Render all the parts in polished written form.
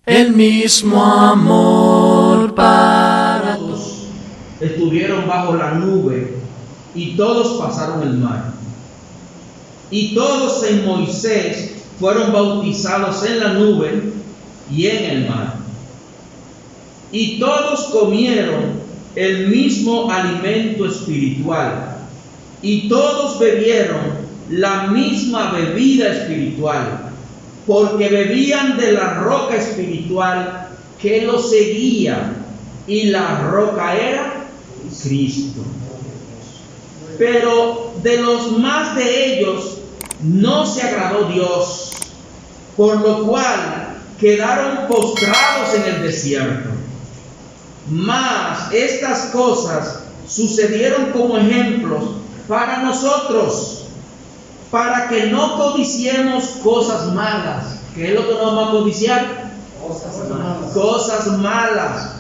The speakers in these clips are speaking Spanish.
el mismo amor para todos. Estuvieron bajo la nube y todos pasaron el mar. Y todos en Moisés fueron bautizados en la nube y en el mar. Y todos comieron el mismo alimento espiritual. Y todos bebieron la misma bebida espiritual, porque bebían de la roca espiritual que los seguía, y la roca era Cristo. Pero de los más de ellos no se agradó Dios, por lo cual quedaron postrados en el desierto. Mas estas cosas sucedieron como ejemplos para nosotros, para que no codiciemos cosas malas. ¿Qué es lo que nos vamos a codiciar? Cosas malas,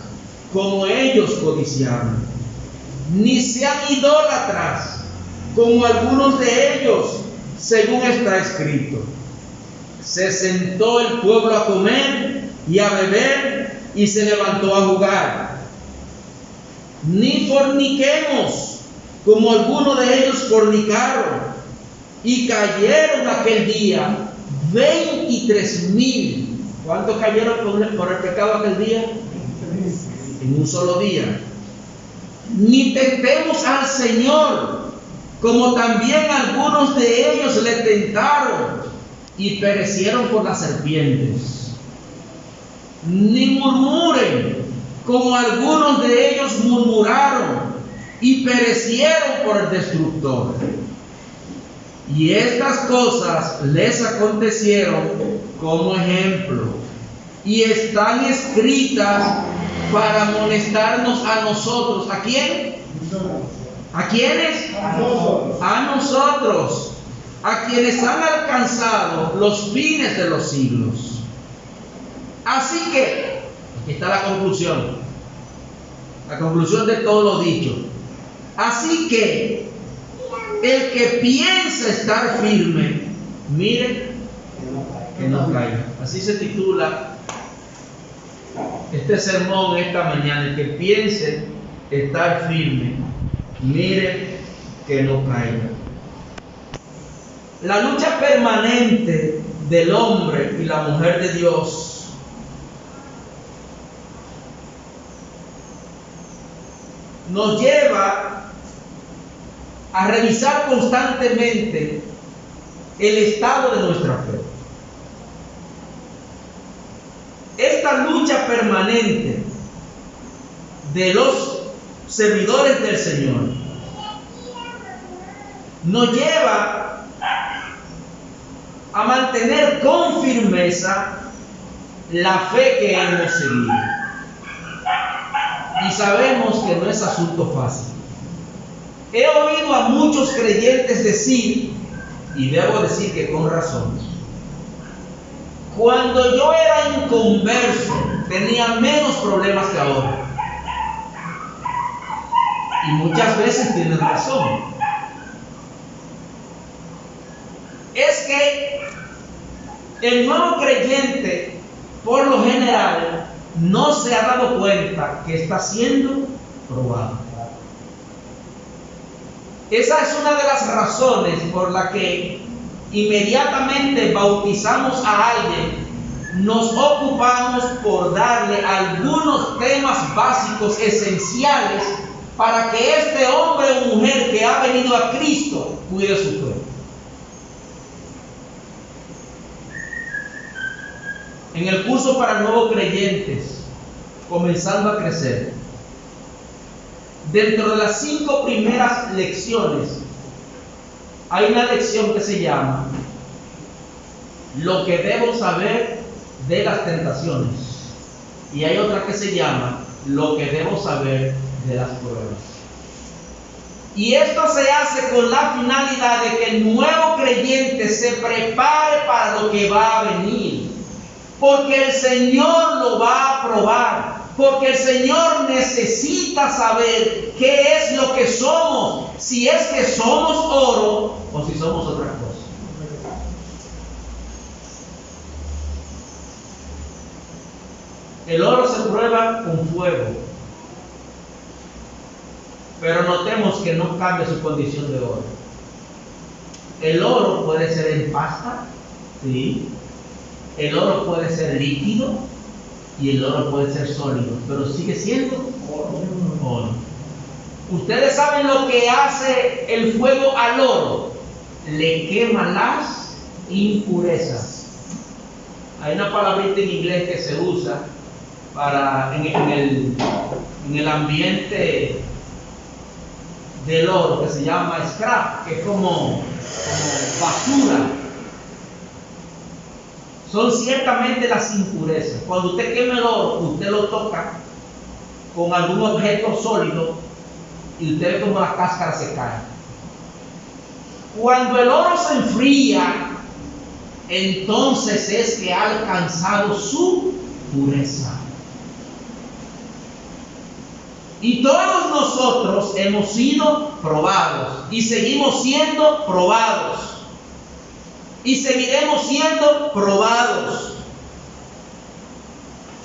como ellos codiciaron. Ni sean idólatras, como algunos de ellos, según está escrito. Se sentó el pueblo a comer y a beber, y se levantó a jugar. Ni forniquemos, como algunos de ellos fornicaron, y cayeron aquel día 23,000. ¿Cuántos cayeron por el pecado aquel día? En un solo día. Ni tentemos al Señor, como también algunos de ellos le tentaron y perecieron por las serpientes. Ni murmuren, como algunos de ellos murmuraron y perecieron por el destructor. Y estas cosas les acontecieron como ejemplo, y están escritas para amonestarnos a nosotros. ¿A quién? ¿A quiénes? A nosotros, a quienes han alcanzado los fines de los siglos. Así que, aquí está la conclusión de todo lo dicho. Así que, el que piensa estar firme, mire que no caiga. Así se titula este sermón esta mañana. El que piense estar firme, mire que no caiga. La lucha permanente del hombre y la mujer de Dios nos lleva a revisar constantemente el estado de nuestra fe. Esta lucha permanente de los servidores del Señor nos lleva a mantener con firmeza la fe que hemos seguido. Y sabemos que no es asunto fácil. He oído a muchos creyentes decir, y debo decir que con razón, cuando yo era inconverso tenía menos problemas que ahora. Y muchas veces tienen razón. Es que el nuevo creyente, por lo general, no se ha dado cuenta que está siendo probado. Esa es una de las razones por la que inmediatamente bautizamos a alguien, nos ocupamos por darle algunos temas básicos esenciales para que este hombre o mujer que ha venido a Cristo cuide su fe. En el curso para nuevos creyentes, comenzando a crecer, dentro de las 5 primeras lecciones, hay una lección que se llama lo que debo saber de las tentaciones, y hay otra que se llama lo que debo saber de las pruebas. Y esto se hace con la finalidad de que el nuevo creyente se prepare para lo que va a venir, porque el Señor lo va a probar. Porque el Señor necesita saber qué es lo que somos, si es que somos oro o si somos otra cosa. El oro se prueba con fuego. Pero notemos que no cambia su condición de oro. El oro puede ser en pasta, ¿sí? El oro puede ser líquido y el oro puede ser sólido, pero sigue siendo oro. Ustedes saben lo que hace el fuego al oro. Le quema las impurezas. Hay una palabrita en inglés que se usa para en el ambiente del oro que se llama scrap, que es como basura. Son ciertamente las impurezas. Cuando usted quema el oro, usted lo toca con algún objeto sólido y usted ve como la cáscara se cae. Cuando el oro se enfría, entonces es que ha alcanzado su pureza. Y todos nosotros hemos sido probados y seguimos siendo probados y seguiremos siendo probados.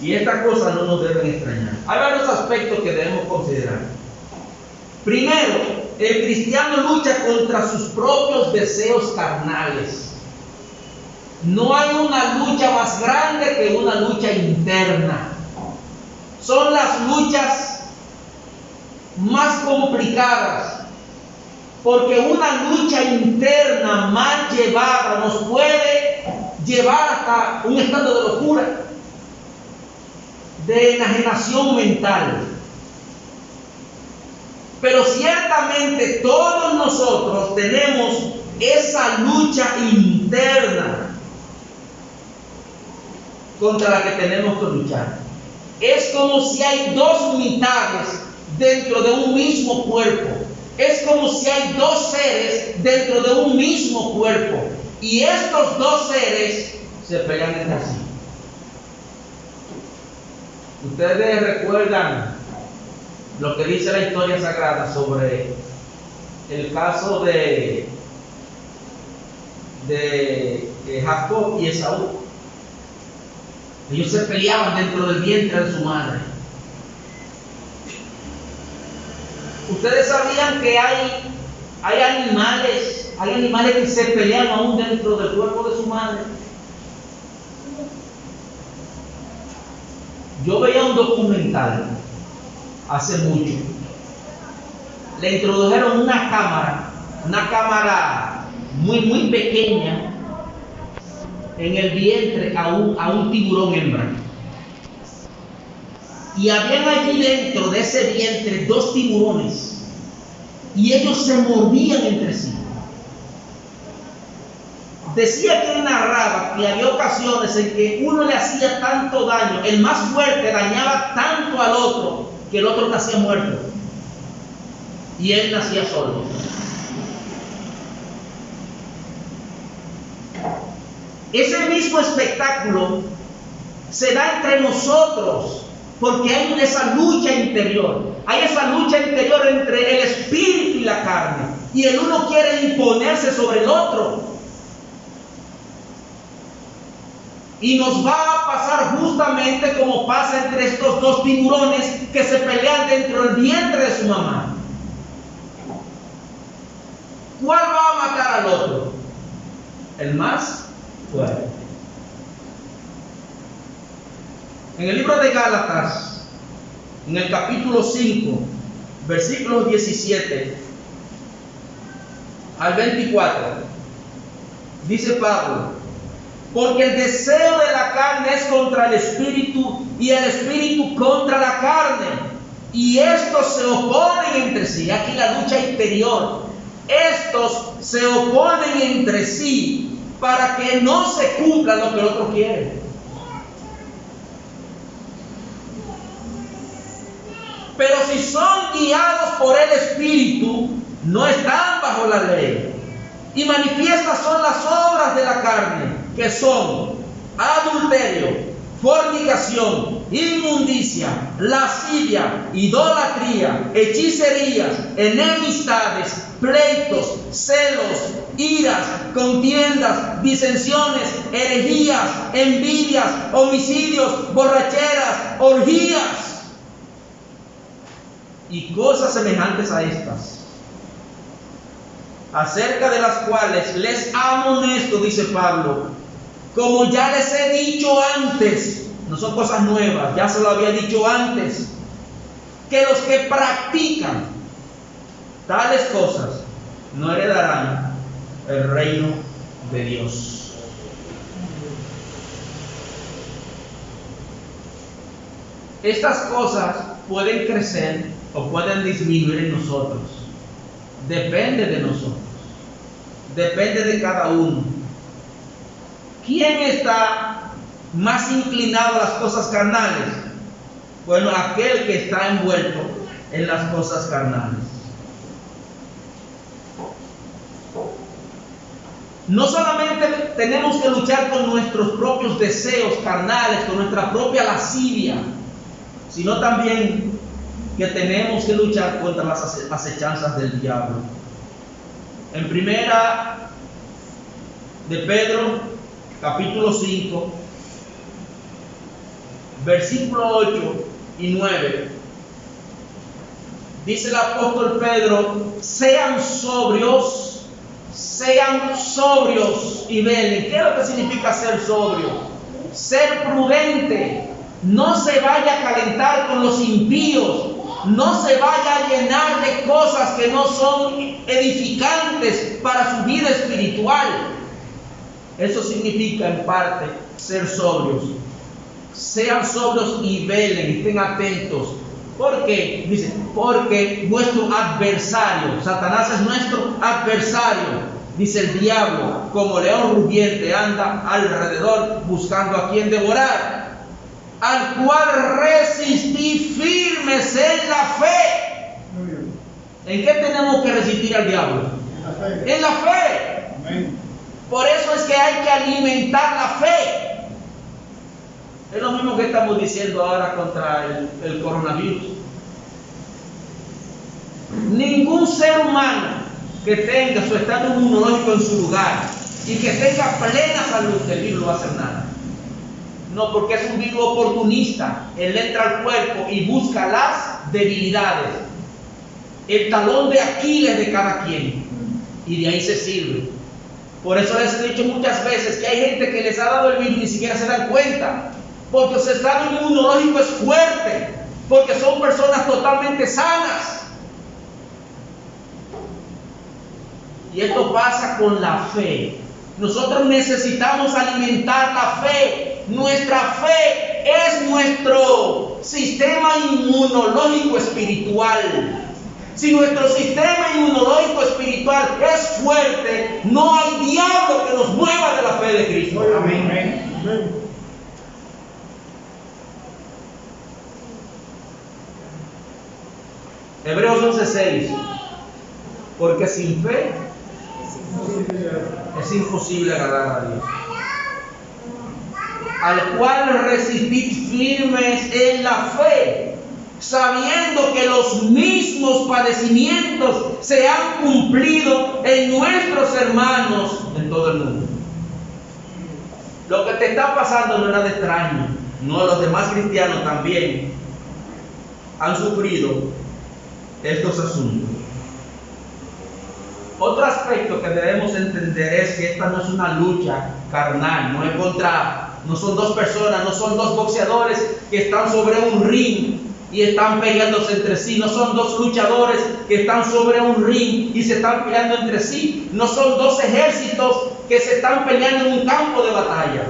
Y estas cosas no nos deben extrañar. Hay varios aspectos que debemos considerar. Primero, el cristiano lucha contra sus propios deseos carnales. No hay una lucha más grande que una lucha interna. Son las luchas más complicadas, porque una lucha interna mal llevada nos puede llevar hasta un estado de locura, de enajenación mental. Pero ciertamente todos nosotros tenemos esa lucha interna contra la que tenemos que luchar. Es como si hay dos mitades dentro de un mismo cuerpo. Es como si hay dos seres dentro de un mismo cuerpo. Y estos dos seres se pelean entre sí. Ustedes recuerdan lo que dice la historia sagrada sobre el caso de Jacob y Esaú. Ellos se peleaban dentro del vientre de su madre. Ustedes sabían que hay animales que se pelean aún dentro del cuerpo de su madre. Yo veía un documental hace mucho. Le introdujeron una cámara muy pequeña en el vientre a un tiburón hembra. Y habían allí dentro de ese vientre dos tiburones y ellos se mordían entre sí. Decía que narraba que había ocasiones en que uno le hacía tanto daño, el más fuerte dañaba tanto al otro, que el otro nacía muerto y él nacía solo. Ese mismo espectáculo se da entre nosotros, porque hay esa lucha interior. Hay esa lucha interior entre el espíritu y la carne, y el uno quiere imponerse sobre el otro. Y nos va a pasar justamente como pasa entre estos dos tiburones que se pelean dentro del vientre de su mamá. ¿Cuál va a matar al otro? El más fuerte. En el libro de Gálatas, en el capítulo 5, versículos 17 al 24, dice Pablo: porque el deseo de la carne es contra el espíritu y el espíritu contra la carne, y estos se oponen entre sí. Aquí la lucha interior. Estos se oponen entre sí para que no se cumpla lo que el otro quiere. Pero si son guiados por el espíritu, no están bajo la ley. Y manifiestas son las obras de la carne, que son adulterio, fornicación, inmundicia, lascivia, idolatría, hechicerías, enemistades, pleitos, celos, iras, contiendas, disensiones, herejías, envidias, homicidios, borracheras, orgías y cosas semejantes a estas, acerca de las cuales les amonesto, dice Pablo, como ya les he dicho antes. No son cosas nuevas, ya se lo había dicho antes, que los que practican tales cosas no heredarán el reino de Dios. Estas cosas pueden crecer o pueden disminuir en nosotros. Depende de nosotros. Depende de cada uno. ¿Quién está más inclinado a las cosas carnales? Bueno, aquel que está envuelto en las cosas carnales. No solamente tenemos que luchar con nuestros propios deseos carnales, con nuestra propia lascivia, sino también que tenemos que luchar contra las acechanzas del diablo. En primera de Pedro, capítulo 5, versículo 8 y 9, dice el apóstol Pedro: sean sobrios y velen. ¿Qué es lo que significa ser sobrio? Ser prudente. No se vaya a calentar con los impíos. No se vaya a llenar de cosas que no son edificantes para su vida espiritual. Eso significa en parte ser sobrios. Sean sobrios y velen, estén atentos. ¿Por qué? Dice, porque nuestro adversario, Satanás es nuestro adversario, dice el diablo, como león rugiente anda alrededor buscando a quien devorar, al cual resistí firmes en la fe. ¿En qué tenemos que resistir al diablo? En la fe. Amén. Por eso es que hay que alimentar la fe. Es lo mismo que estamos diciendo ahora contra el coronavirus. Ningún ser humano que tenga su estado inmunológico en su lugar y que tenga plena salud, el virus no va a hacer nada. No, porque es un virus oportunista. Él entra al cuerpo y busca las debilidades, el talón de Aquiles de cada quien, y de ahí se sirve. Por eso les he dicho muchas veces que hay gente que les ha dado el virus y ni siquiera se dan cuenta, porque su estado inmunológico es fuerte, porque son personas totalmente sanas. Y esto pasa con la fe. Nosotros necesitamos alimentar la fe. Nuestra fe es nuestro sistema inmunológico espiritual. Si nuestro sistema inmunológico espiritual es fuerte, no hay diablo que nos mueva de la fe de Cristo. Amén. Amén. Hebreos 11:6. Porque sin fe es imposible agradar a Dios, al cual resistid firmes en la fe, sabiendo que los mismos padecimientos se han cumplido en nuestros hermanos en todo el mundo. Lo que te está pasando no es nada extraño. No, los demás cristianos también han sufrido estos asuntos. Otro aspecto que debemos entender es que esta no es una lucha carnal, no son dos personas, no son dos boxeadores que están sobre un ring y están peleándose entre sí, no son dos luchadores que están sobre un ring y se están peleando entre sí, no son dos ejércitos que se están peleando en un campo de batalla.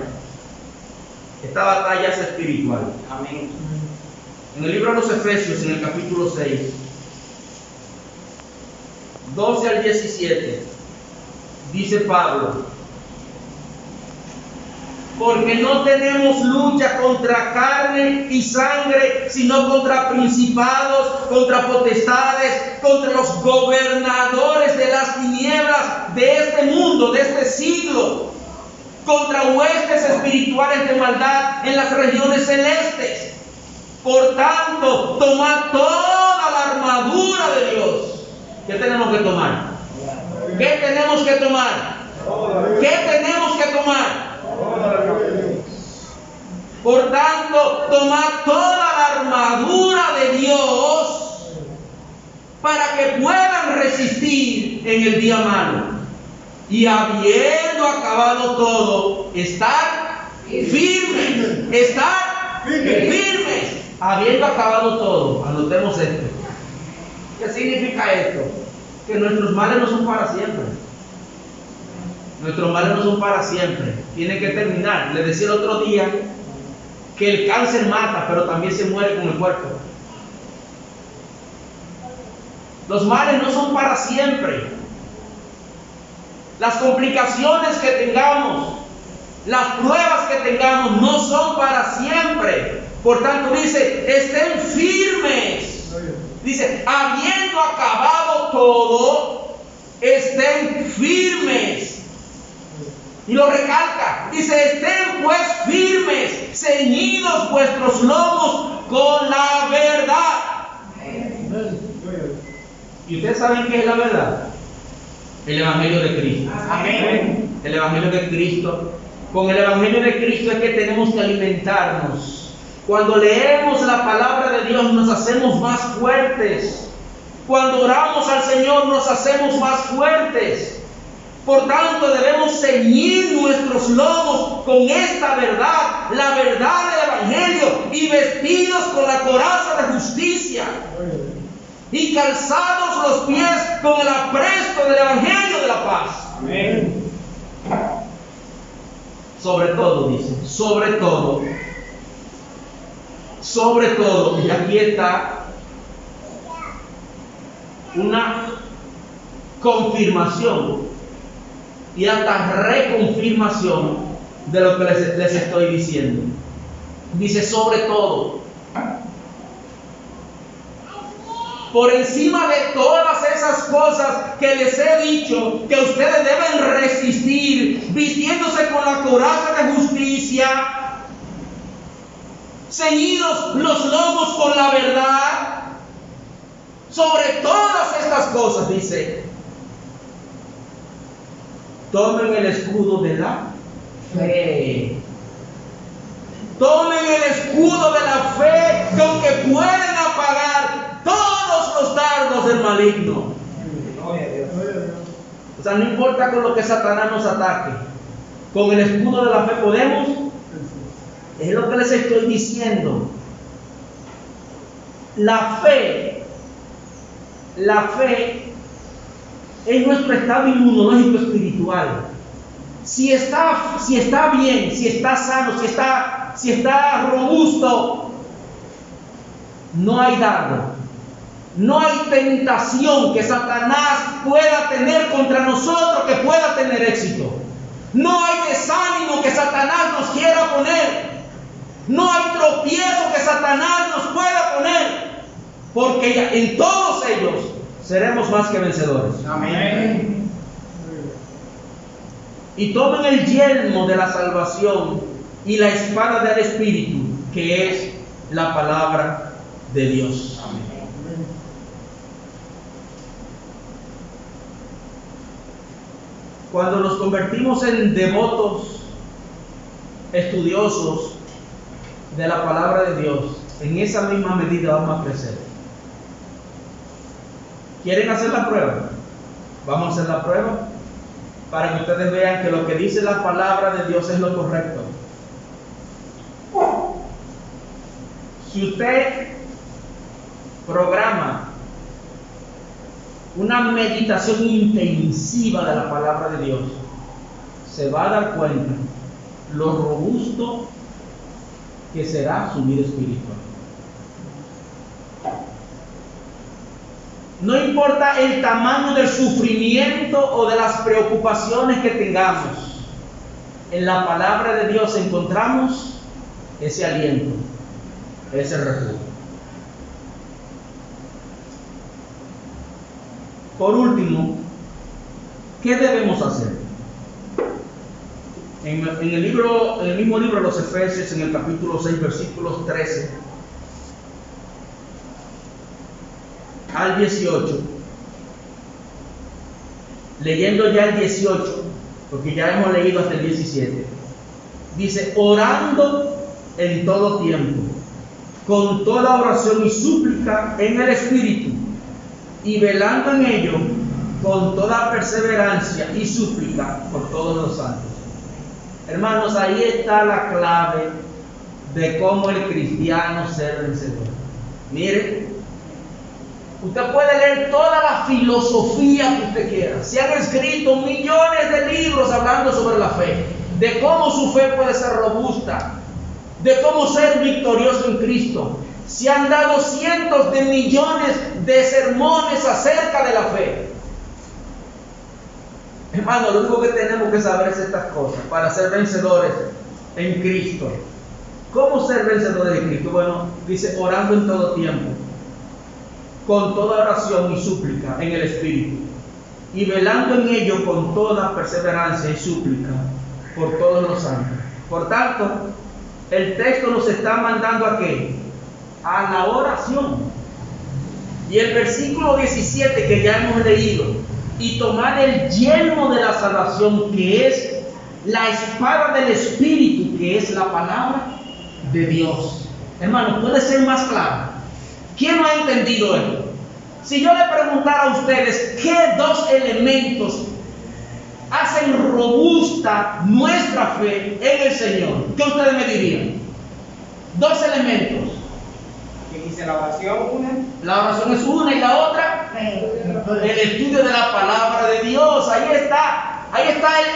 Esta batalla es espiritual. Amén. En el libro de los Efesios, en el capítulo 6, 12 al 17, dice Pablo: porque no tenemos lucha contra carne y sangre, sino contra principados, contra potestades, contra los gobernadores de las tinieblas de este mundo, de este siglo, contra huestes espirituales de maldad en las regiones celestes. Por tanto, tomad toda la armadura de Dios. ¿Qué tenemos que tomar? ¿Qué tenemos que tomar? ¿Qué tenemos que tomar? Por tanto, tomad toda la armadura de Dios para que puedan resistir en el día malo. Y habiendo acabado todo, estar firmes. Estar firmes. Habiendo acabado todo. Anotemos esto. ¿Qué significa esto? Que nuestros males no son para siempre. Nuestros males no son para siempre. Tienen que terminar. Les decía el otro día que el cáncer mata, pero también se muere con el cuerpo. Los males no son para siempre. Las complicaciones que tengamos, las pruebas que tengamos, no son para siempre. Por tanto, dice, estén firmes. Dice, habiendo acabado todo, estén firmes. Y lo recalca, dice, estén pues firmes, ceñidos vuestros lomos con la verdad. ¿Y ustedes saben qué es la verdad? El Evangelio de Cristo. Amén. El Evangelio de Cristo. Con el Evangelio de Cristo es que tenemos que alimentarnos. Cuando leemos la palabra de Dios nos hacemos más fuertes. Cuando oramos al Señor nos hacemos más fuertes. Por tanto, debemos ceñir nuestros lomos con esta verdad, la verdad del Evangelio, y vestidos con la coraza de justicia, y calzados los pies con el apresto del Evangelio de la paz. Amén. Sobre todo, dice, sobre todo, y aquí está una confirmación y hasta reconfirmación de lo que les estoy diciendo. Dice, sobre todo, por encima de todas esas cosas que les he dicho, que ustedes deben resistir, vistiéndose con la coraza de justicia, ceñidos los lomos con la verdad. Sobre todas estas cosas, dice, tomen el escudo de la fe. Tomen el escudo de la fe, con que pueden apagar todos los dardos del maligno. O sea, no importa con lo que Satanás nos ataque, con el escudo de la fe podemos. Es lo que les estoy diciendo. La fe es nuestro estado inmunológico espiritual. Si está bien, si está sano, si está robusto, no hay dardo, no hay tentación que Satanás pueda tener contra nosotros que pueda tener éxito. No hay desánimo que Satanás nos quiera poner. No hay tropiezo que Satanás nos pueda poner. Porque en todos ellos seremos más que vencedores. Amén. Y tomen el yelmo de la salvación y la espada del Espíritu, que es la palabra de Dios. Amén. Cuando nos convertimos en devotos, estudiosos de la palabra de Dios, en esa misma medida vamos a crecer. ¿Quieren hacer la prueba? Vamos a hacer la prueba para que ustedes vean que lo que dice la palabra de Dios es lo correcto. Si usted programa una meditación intensiva de la palabra de Dios, se va a dar cuenta lo robusto que será su vida espiritual. No importa el tamaño del sufrimiento o de las preocupaciones que tengamos, en la palabra de Dios encontramos ese aliento, ese refugio. Por último, ¿qué debemos hacer? En el mismo libro de los Efesios, en el capítulo 6, versículos 13 al 18, leyendo ya el 18, porque ya hemos leído hasta el 17, dice, orando en todo tiempo, con toda oración y súplica en el Espíritu, y velando en ello con toda perseverancia y súplica por todos los santos. Hermanos, ahí está la clave de cómo el cristiano ser vencedor. Mire, usted puede leer toda la filosofía que usted quiera. Se han escrito millones de libros hablando sobre la fe, de cómo su fe puede ser robusta, de cómo ser victorioso en Cristo. Se han dado cientos de millones de sermones acerca de la fe. Hermano, lo único que tenemos que saber es estas cosas para ser vencedores en Cristo. ¿Cómo ser vencedores en Cristo? Bueno, dice, orando en todo tiempo, con toda oración y súplica en el Espíritu, y velando en ello con toda perseverancia y súplica por todos los santos. Por tanto, el texto nos está mandando ¿a qué? A la oración. Y el versículo 17 que ya hemos leído, y tomar el yelmo de la salvación, que es la espada del Espíritu, que es la palabra de Dios. Hermano, ¿puede ser más claro? ¿Quién no ha entendido esto? Si yo le preguntara a ustedes qué dos elementos hacen robusta nuestra fe en el Señor, ¿qué ustedes me dirían? Dos elementos. ¿Qué dice la oración? Una. La oración es una, y la otra, el estudio de la palabra de Dios. Ahí está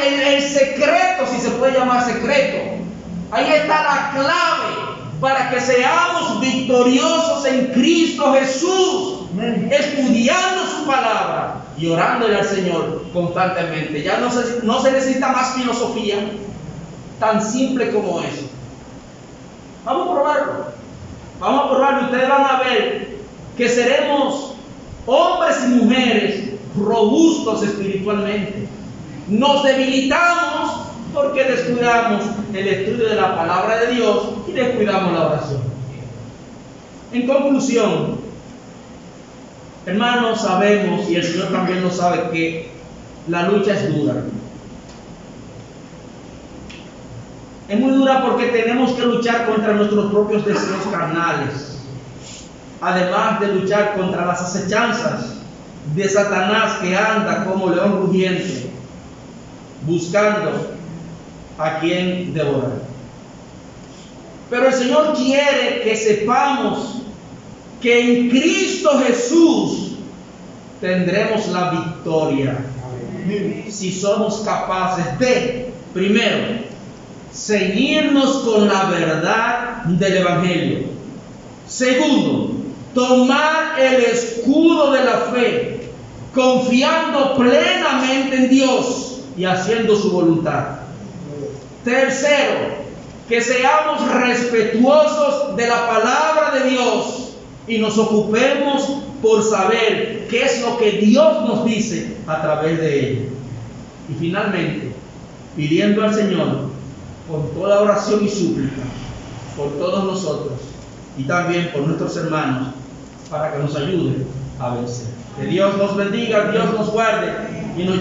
el secreto, si se puede llamar secreto. Ahí está la clave para que seamos victoriosos en Cristo Jesús, estudiando su palabra y orándole al Señor constantemente. Ya no se necesita más filosofía, tan simple como eso. Vamos a probarlo. Vamos a probarlo y ustedes van a ver que seremos hombres y mujeres robustos espiritualmente. Nos debilitamos porque descuidamos el estudio de la palabra de Dios y descuidamos la oración. En conclusión, hermanos, sabemos, y el Señor también lo sabe, que la lucha es dura. Es muy dura porque tenemos que luchar contra nuestros propios deseos carnales, además de luchar contra las acechanzas de Satanás, que anda como león rugiente buscando a quien devorar. Pero el Señor quiere que sepamos que en Cristo Jesús tendremos la victoria si somos capaces de, primero, ceñirnos con la verdad del Evangelio. Segundo, tomar el escudo de la fe, confiando plenamente en Dios y haciendo su voluntad. Tercero, que seamos respetuosos de la palabra de Dios y nos ocupemos por saber qué es lo que Dios nos dice a través de ella. Y finalmente, pidiendo al Señor con toda oración y súplica por todos nosotros y también por nuestros hermanos, para que nos ayude a vencer. Que Dios nos bendiga, Dios nos guarde y nos